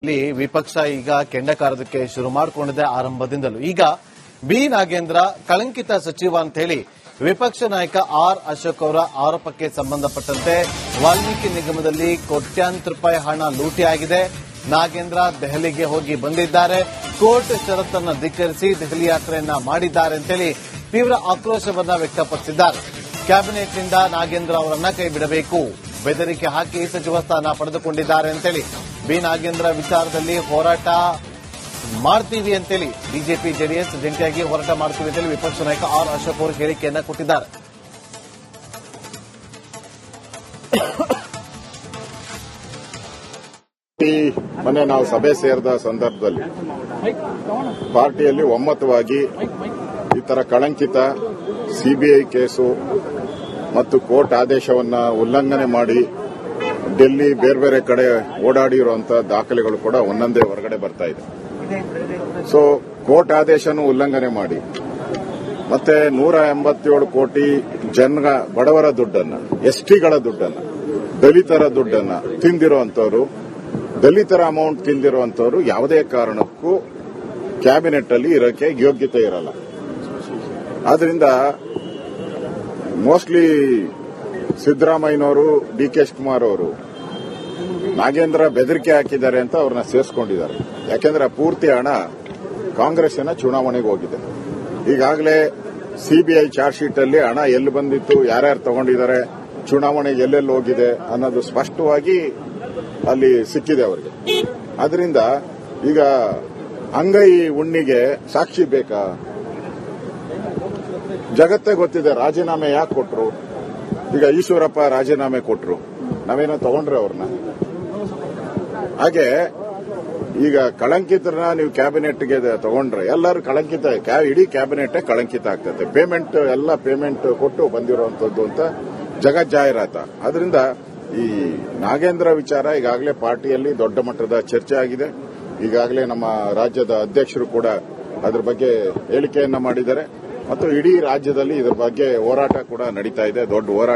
ಇಲ್ಲಿ ವಿಪಕ್ಷ ಈಗ ಕೆಂಡಕಾರೋದಕ್ಕೆ ಶುರು ಮಾಡಿಕೊಂಡಿದೆ ಆರಂಭದಿಂದಲೂ. ಈಗ ಬಿ ನಾಗೇಂದ್ರ ಕಳಂಕಿತ ಸಚಿವ ಅಂತ ಹೇಳಿ ವಿಪಕ್ಷ ನಾಯಕ ಆರ್ ಅಶೋಕ್ ಅವರ ಆರೋಪಕ್ಕೆ ಸಂಬಂಧಪಟ್ಟಂತೆ ವಾಲ್ಮೀಕಿ ನಿಗಮದಲ್ಲಿ ಕೋಟ್ಯಾಂತರ ರೂಪಾಯಿ ಹಣ ಲೂಟಿಯಾಗಿದೆ. ನಾಗೇಂದ್ರ ದೆಹಲಿಗೆ ಹೋಗಿ ಬಂದಿದ್ದಾರೆ. ಕೋರ್ಟ್ ಷರತ್ತನ್ನು ಧಿಕ್ಕರಿಸಿ ದೆಹಲಿ ಯಾತ್ರೆಯನ್ನ ಮಾಡಿದ್ದಾರೆ ಅಂತೇಳಿ ತೀವ್ರ ಆಕ್ರೋಶವನ್ನ ವ್ಯಕ್ತಪಡಿಸಿದ್ದಾರೆ. ಕ್ಯಾಬಿನೆಟ್ನಿಂದ ನಾಗೇಂದ್ರ ಅವರನ್ನ ಕೈ ಬಿಡಬೇಕು, ಬೆದರಿಕೆ ಹಾಕಿ ಸಚಿವ ಸ್ಥಾನ ಪಡೆದುಕೊಂಡಿದ್ದಾರೆ ಅಂತೇಳಿ ಬಿ ನಾಗೇಂದ್ರ ವಿಚಾರದಲ್ಲಿ ಹೋರಾಟ ಮಾಡ್ತೀವಿ ಅಂತೇಳಿ ಬಿಜೆಪಿ ಜೆಡಿಎಸ್ ಜಂಟಿಯಾಗಿ ಹೋರಾಟ ಮಾಡ್ತೀವಿ ಅಂತೇಳಿ ವಿಪಕ್ಷ ನಾಯಕ ಆರ್ ಅಶೋಕ್ ಅವರು ಹೇಳಿಕೆಯನ್ನ ಕೊಟ್ಟಿದ್ದಾರೆ. ಮೊನ್ನೆ ನಾವು ಸಭೆ ಸೇರಿದ ಸಂದರ್ಭದಲ್ಲಿ ಪಾರ್ಟಿಯಲ್ಲಿ ಒಮ್ಮತವಾಗಿ ಈ ತರ ಕಳಂಕಿತ ಸಿಬಿಐ ಕೇಸು ಮತ್ತು ಕೋರ್ಟ್ ಆದೇಶವನ್ನ ಉಲ್ಲಂಘನೆ ಮಾಡಿ ಡೆಲ್ಲಿ ಬೇರೆ ಬೇರೆ ಕಡೆ ಓಡಾಡಿರುವಂತಹ ದಾಖಲೆಗಳು ಕೂಡ ಒಂದೊಂದೇ ಹೊರಗಡೆ ಬರ್ತಾ ಇದೆ. ಸೊ ಕೋರ್ಟ್ ಆದೇಶನೂ ಉಲ್ಲಂಘನೆ ಮಾಡಿ ಮತ್ತೆ 187 ಕೋಟಿ ಜನರ ಬಡವರ ದುಡ್ಡನ್ನ, ಎಸ್ಟಿಗಳ ದುಡ್ಡನ್ನ, ದಲಿತರ ದುಡ್ಡನ್ನ ತಿಂದಿರುವಂತವರು, ದಲಿತರ ಅಮೌಂಟ್ ತಿಂದಿರುವಂತವರು ಯಾವುದೇ ಕಾರಣಕ್ಕೂ ಕ್ಯಾಬಿನೆಟ್ ಅಲ್ಲಿ ಇರೋಕೆ ಯೋಗ್ಯತೆ ಇರಲ್ಲ. ಆದ್ರಿಂದ ಮೋಸ್ಟ್ಲಿ ಸಿದ್ದರಾಮಯ್ಯನವರು, ಡಿ ಕೆ ಶಿವಕುಮಾರ್ ಅವರು ನಾಗೇಂದ್ರ ಬೆದರಿಕೆ ಹಾಕಿದ್ದಾರೆ ಅಂತ ಅವ್ರನ್ನ ಸೇರಿಸಿಕೊಂಡಿದ್ದಾರೆ. ಯಾಕೆಂದ್ರೆ ಪೂರ್ತಿ ಹಣ ಕಾಂಗ್ರೆಸ್ಸಿನ ಚುನಾವಣೆಗೆ ಹೋಗಿದೆ. ಈಗಾಗಲೇ ಸಿಬಿಐ ಚಾರ್ಜ್ ಶೀಟ್ ಅಲ್ಲಿ ಹಣ ಎಲ್ಲಿ ಬಂದಿತ್ತು, ಯಾರ್ಯಾರು ತಗೊಂಡಿದ್ದಾರೆ, ಚುನಾವಣೆಗೆ ಎಲ್ಲೆಲ್ಲಿ ಹೋಗಿದೆ ಅನ್ನೋದು ಸ್ಪಷ್ಟವಾಗಿ ಅಲ್ಲಿ ಸಿಕ್ಕಿದೆ ಅವರಿಗೆ. ಆದ್ರಿಂದ ಈಗ ಅಂಗೈ ಹುಣ್ಣಿಗೆ ಸಾಕ್ಷಿ ಬೇಕಾ? ಜಗತ್ತೇ ಗೊತ್ತಿದೆ ರಾಜೀನಾಮೆ ಯಾಕೆ ಕೊಟ್ರು. ಈಗ ಈಶ್ವರಪ್ಪ ರಾಜೀನಾಮೆ ಕೊಟ್ರು, ನಾವೇನೋ ತಗೊಂಡ್ರೆ ಅವ್ರನ್ನ. ಹಾಗೆ ಈಗ ಕಳಂಕಿತರನ್ನ ನೀವು ಕ್ಯಾಬಿನೆಟ್ಗೆ ತಗೊಂಡ್ರೆ ಎಲ್ಲರೂ ಕಳಂಕಿತ, ಇಡೀ ಕ್ಯಾಬಿನೆಟ್ ಕಳಂಕಿತ ಆಗ್ತದೆ. ಪೇಮೆಂಟ್ ಎಲ್ಲ ಪೇಮೆಂಟ್ ಕೊಟ್ಟು ಬಂದಿರುವಂತದ್ದು ಅಂತ ಜಗಜ್ಜಾಹಿರಾತ. ಆದ್ರಿಂದ ಈ ನಾಗೇಂದ್ರ ವಿಚಾರ ಈಗಾಗಲೇ ಪಾರ್ಟಿಯಲ್ಲಿ ದೊಡ್ಡ ಮಟ್ಟದ ಚರ್ಚೆ ಆಗಿದೆ. ಈಗಾಗಲೇ ನಮ್ಮ ರಾಜ್ಯದ ಅಧ್ಯಕ್ಷರು ಕೂಡ ಅದರ ಬಗ್ಗೆ ಹೇಳಿಕೆಯನ್ನ ಮಾಡಿದ್ದಾರೆ ಮತ್ತು ಇಡೀ ರಾಜ್ಯದಲ್ಲಿ ಇದರ ಬಗ್ಗೆ ಹೋರಾಟ ಕೂಡ ನಡೀತಾ ಇದೆ, ದೊಡ್ಡ ಹೋರಾಟ.